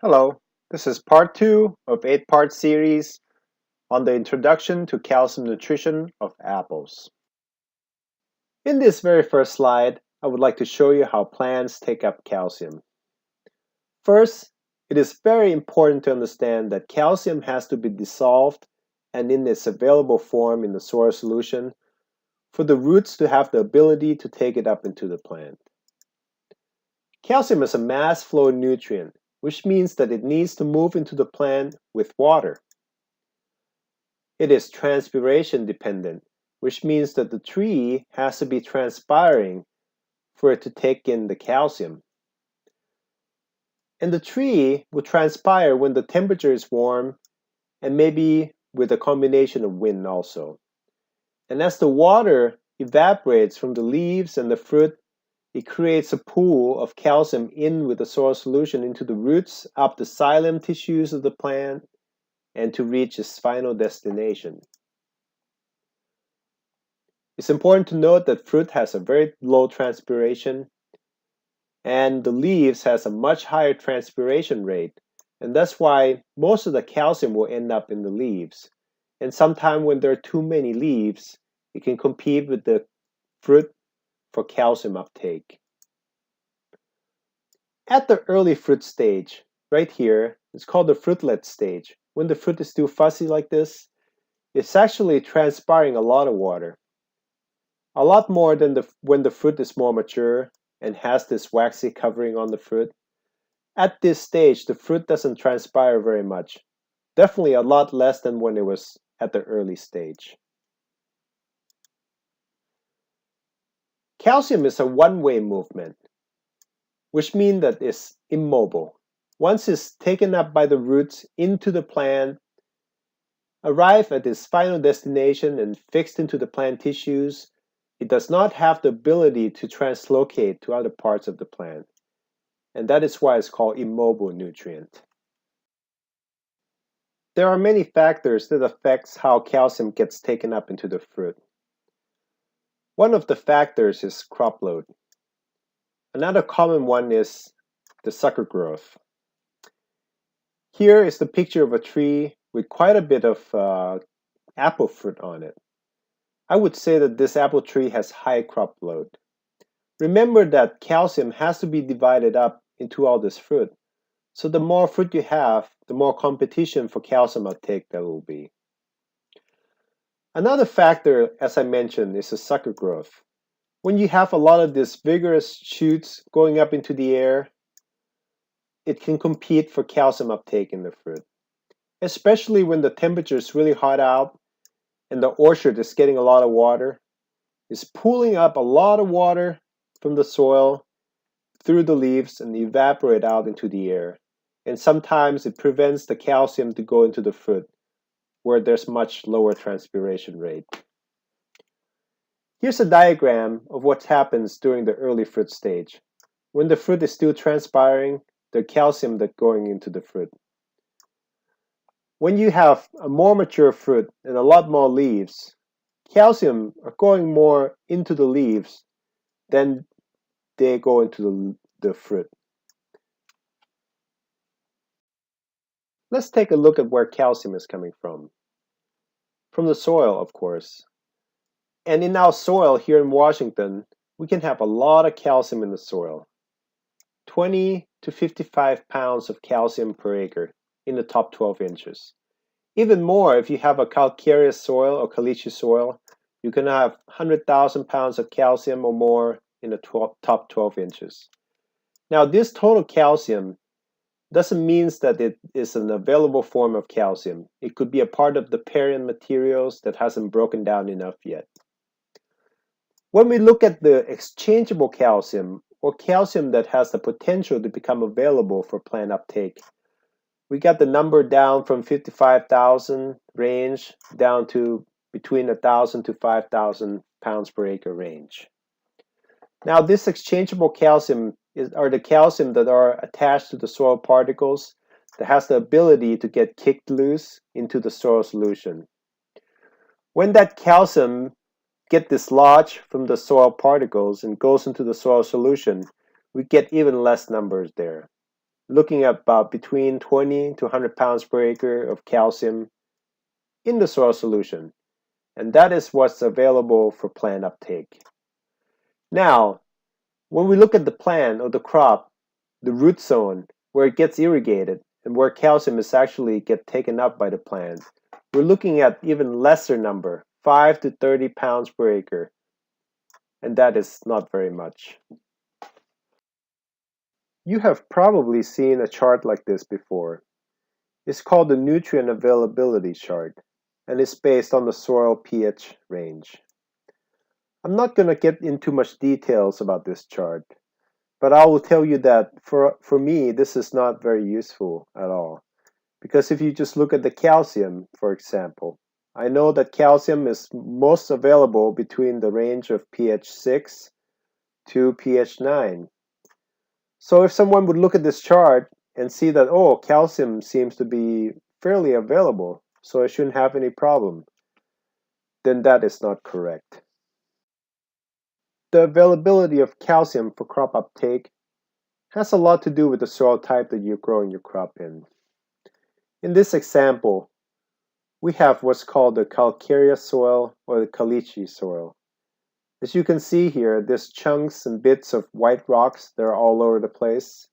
Hello, this is part 2 of 8-part series on the introduction to calcium nutrition of apples. In this very first slide, I would like to show you how plants take up calcium. First, it is very important to understand that calcium has to be dissolved and in its available form in the soil solution for the roots to have the ability to take it up into the plant. Calcium is a mass flow nutrient, which means that it needs to move into the plant with water. It is transpiration dependent, which means that the tree has to be transpiring for it to take in the calcium. And the tree will transpire when the temperature is warm and maybe with a combination of wind also. And as the water evaporates from the leaves and the fruit, it creates a pool of calcium in with the soil solution into the roots, up the xylem tissues of the plant, and to reach its final destination. It's important to note that fruit has a very low transpiration and the leaves has a much higher transpiration rate, and that's why most of the calcium will end up in the leaves. And sometimes when there are too many leaves, it can compete with the fruit for calcium uptake. At the early fruit stage, right here, it's called the fruitlet stage. When the fruit is still fuzzy like this, it's actually transpiring a lot of water. A lot more than when the fruit is more mature and has this waxy covering on the fruit. At this stage, the fruit doesn't transpire very much. Definitely a lot less than when it was at the early stage. Calcium is a one-way movement, which means that it's immobile. Once it's taken up by the roots into the plant, arrive at its final destination and fixed into the plant tissues, it does not have the ability to translocate to other parts of the plant, and that is why it's called immobile nutrient. There are many factors that affects how calcium gets taken up into the fruit. One of the factors is crop load. Another common one is the sucker growth. Here is the picture of a tree with quite a bit of apple fruit on it. I would say that this apple tree has high crop load. Remember that calcium has to be divided up into all this fruit. So the more fruit you have, the more competition for calcium uptake there will be. Another factor, as I mentioned, is the sucker growth. When you have a lot of these vigorous shoots going up into the air, it can compete for calcium uptake in the fruit. Especially when the temperature is really hot out and the orchard is getting a lot of water. It's pulling up a lot of water from the soil through the leaves and evaporate out into the air. And sometimes it prevents the calcium to go into the fruit where there's much lower transpiration rate. Here's a diagram of what happens during the early fruit stage. When the fruit is still transpiring, the calcium that's going into the fruit. When you have a more mature fruit and a lot more leaves, calcium are going more into the leaves than they go into the fruit. Let's take a look at where calcium is coming from. From the soil, of course. And in our soil here in Washington, we can have a lot of calcium in the soil. 20 to 55 pounds of calcium per acre in the top 12 inches. Even more if you have a calcareous soil or caliche soil, you can have 100,000 pounds of calcium or more in the top 12 inches. Now this total calcium doesn't mean that it is an available form of calcium. It could be a part of the parent materials that hasn't broken down enough yet. When we look at the exchangeable calcium, or calcium that has the potential to become available for plant uptake, we got the number down from 55,000 range down to between 1,000 to 5,000 pounds per acre range. Now this exchangeable calcium are the calcium that are attached to the soil particles that has the ability to get kicked loose into the soil solution. When that calcium get dislodged from the soil particles and goes into the soil solution, we get even less numbers there. looking at about between 20 to 100 pounds per acre of calcium in the soil solution, and that is what's available for plant uptake. Now, when we look at the plant or the crop, the root zone, where it gets irrigated and where calcium is actually get taken up by the plant, we're looking at even lesser number, 5 to 30 pounds per acre, and that is not very much. You have probably seen a chart like this before. It's called the nutrient availability chart, and it's based on the soil pH range. I'm not going to get into much details about this chart, but I will tell you that for me, this is not very useful at all. Because if you just look at the calcium, for example, I know that calcium is most available between the range of pH 6 to pH 9. So if someone would look at this chart and see that, oh, calcium seems to be fairly available, so I shouldn't have any problem, then that is not correct. The availability of calcium for crop uptake has a lot to do with the soil type that you're growing your crop in. In this example, we have what's called the calcareous soil or the caliche soil. As you can see here, there's chunks and bits of white rocks that are all over the place.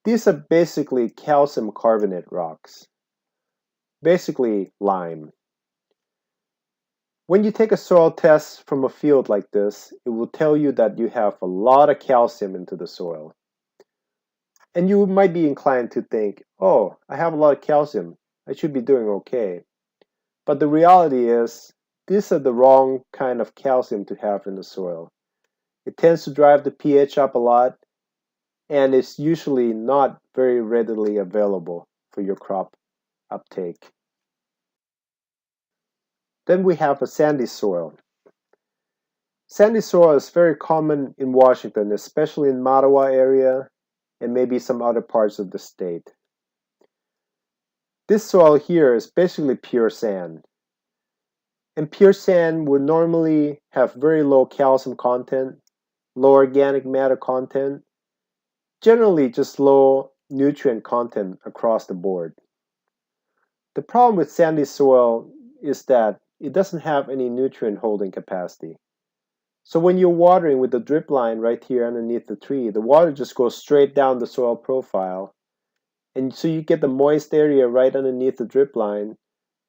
These are basically calcium carbonate rocks, basically lime. When you take a soil test from a field like this, it will tell you that you have a lot of calcium into the soil. And you might be inclined to think, oh, I have a lot of calcium, I should be doing okay. But the reality is, these are the wrong kind of calcium to have in the soil. It tends to drive the pH up a lot, and it's usually not very readily available for your crop uptake. Then we have a sandy soil. Sandy soil is very common in Washington, especially in Mattawa area and maybe some other parts of the state. This soil here is basically pure sand. And pure sand would normally have very low calcium content, low organic matter content, generally just low nutrient content across the board. The problem with sandy soil is that it doesn't have any nutrient holding capacity. So when you're watering with the drip line right here underneath the tree, the water just goes straight down the soil profile. And so you get the moist area right underneath the drip line,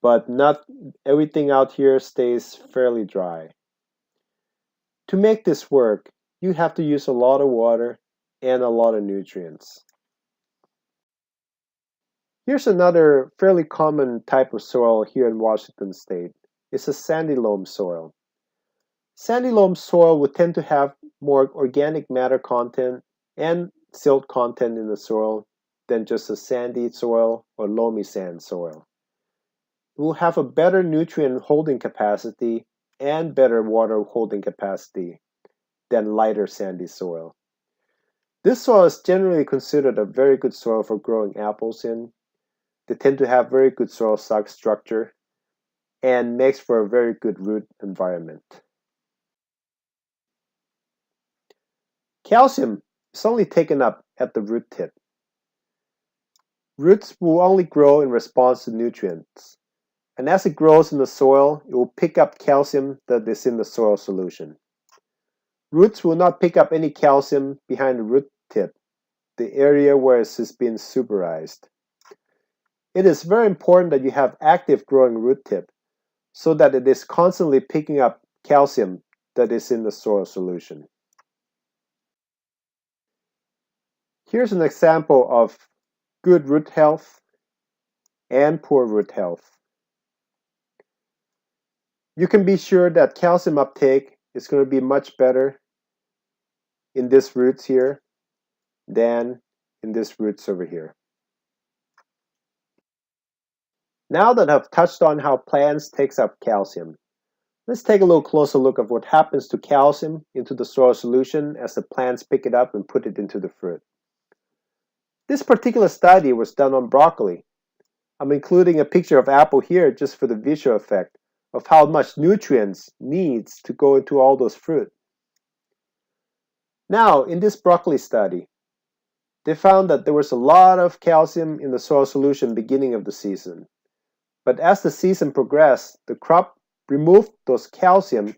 but not everything out here stays fairly dry. To make this work, you have to use a lot of water and a lot of nutrients. Here's another fairly common type of soil here in Washington State. It's a sandy loam soil. Sandy loam soil would tend to have more organic matter content and silt content in the soil than just a sandy soil or loamy sand soil. It will have a better nutrient holding capacity and better water holding capacity than lighter sandy soil. This soil is generally considered a very good soil for growing apples in. They tend to have very good soil structure and makes for a very good root environment. Calcium is only taken up at the root tip. Roots will only grow in response to nutrients, and as it grows in the soil, it will pick up calcium that is in the soil solution. Roots will not pick up any calcium behind the root tip, the area where it has been superized. It is very important that you have active growing root tip so that it is constantly picking up calcium that is in the soil solution. Here's an example of good root health and poor root health. You can be sure that calcium uptake is going to be much better in these roots here than in these roots over here. Now that I've touched on how plants takes up calcium, let's take a little closer look at what happens to calcium into the soil solution as the plants pick it up and put it into the fruit. This particular study was done on broccoli. I'm including a picture of apple here just for the visual effect of how much nutrients needs to go into all those fruit. Now, in this broccoli study, they found that there was a lot of calcium in the soil solution beginning of the season. But as the season progressed, the crop removed those calcium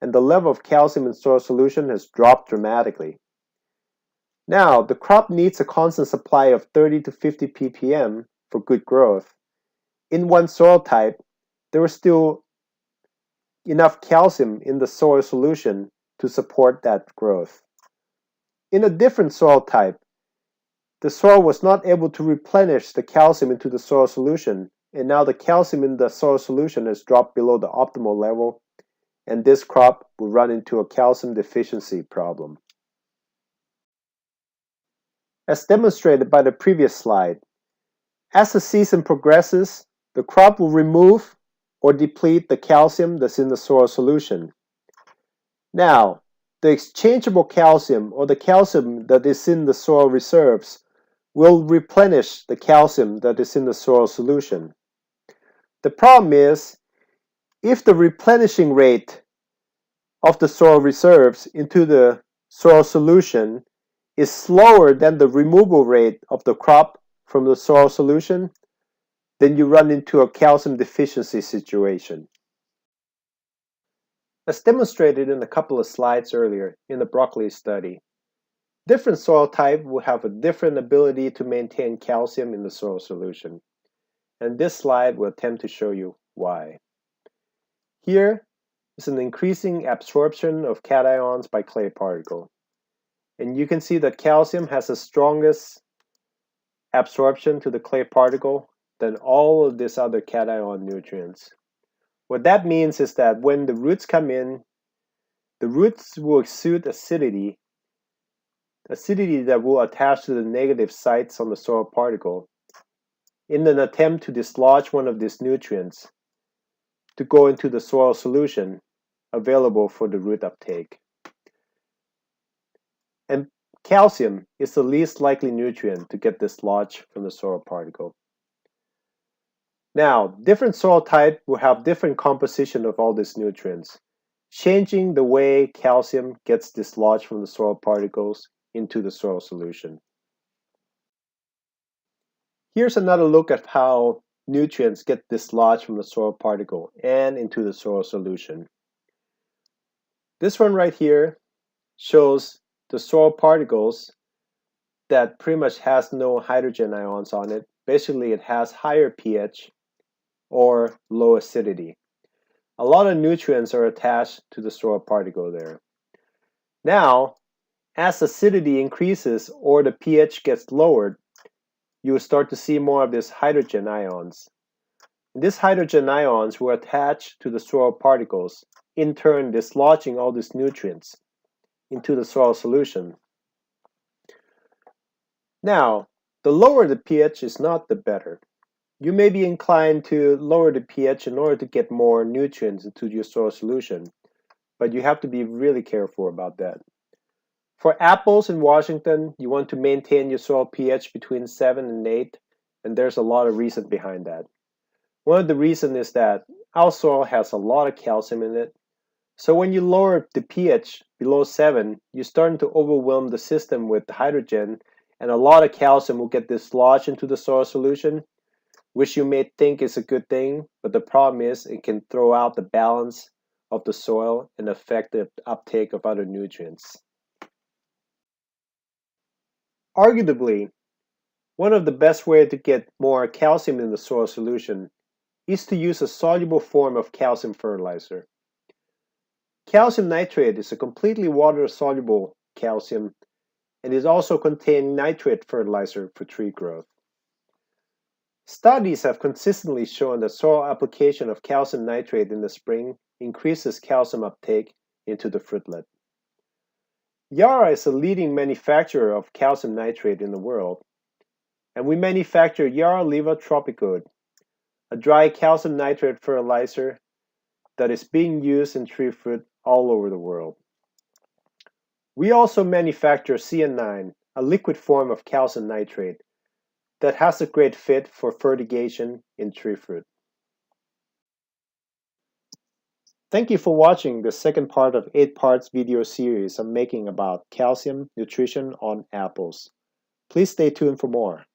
and the level of calcium in soil solution has dropped dramatically. Now, the crop needs a constant supply of 30 to 50 ppm for good growth. In one soil type, there was still enough calcium in the soil solution to support that growth. In a different soil type, the soil was not able to replenish the calcium into the soil solution, and now the calcium in the soil solution has dropped below the optimal level, and this crop will run into a calcium deficiency problem. As demonstrated by the previous slide, as the season progresses, the crop will remove or deplete the calcium that's in the soil solution. Now, the exchangeable calcium or the calcium that is in the soil reserves will replenish the calcium that is in the soil solution. The problem is, if the replenishing rate of the soil reserves into the soil solution is slower than the removal rate of the crop from the soil solution, then you run into a calcium deficiency situation. As demonstrated in a couple of slides earlier in the broccoli study, different soil type will have a different ability to maintain calcium in the soil solution. And this slide will attempt to show you why. Here is an increasing absorption of cations by clay particle. And you can see that calcium has the strongest absorption to the clay particle than all of these other cation nutrients. What that means is that when the roots come in, the roots will exude acidity that will attach to the negative sites on the soil particle in an attempt to dislodge one of these nutrients to go into the soil solution available for the root uptake. And calcium is the least likely nutrient to get dislodged from the soil particle. Now, different soil types will have different composition of all these nutrients, changing the way calcium gets dislodged from the soil particles into the soil solution. Here's another look at how nutrients get dislodged from the soil particle and into the soil solution. This one right here shows the soil particles that pretty much has no hydrogen ions on it. Basically, it has higher pH or low acidity. A lot of nutrients are attached to the soil particle there. Now, as acidity increases or the pH gets lowered, you will start to see more of these hydrogen ions. And these hydrogen ions will attach to the soil particles, in turn dislodging all these nutrients into the soil solution. Now, the lower the pH is not the better. You may be inclined to lower the pH in order to get more nutrients into your soil solution, but you have to be really careful about that. For apples in Washington, you want to maintain your soil pH between 7 and 8, and there's a lot of reason behind that. One of the reasons is that our soil has a lot of calcium in it, so when you lower the pH below 7, you're starting to overwhelm the system with hydrogen, and a lot of calcium will get dislodged into the soil solution, which you may think is a good thing, but the problem is it can throw out the balance of the soil and affect the uptake of other nutrients. Arguably, one of the best ways to get more calcium in the soil solution is to use a soluble form of calcium fertilizer. Calcium nitrate is a completely water-soluble calcium and is also contained nitrate fertilizer for tree growth. Studies have consistently shown that soil application of calcium nitrate in the spring increases calcium uptake into the fruitlet. Yara is a leading manufacturer of calcium nitrate in the world, and we manufacture Yara Leva Tropicode, a dry calcium nitrate fertilizer that is being used in tree fruit all over the world. We also manufacture CN9, a liquid form of calcium nitrate that has a great fit for fertigation in tree fruit. Thank you for watching the second part of 8 parts video series I'm making about calcium nutrition on apples. Please stay tuned for more.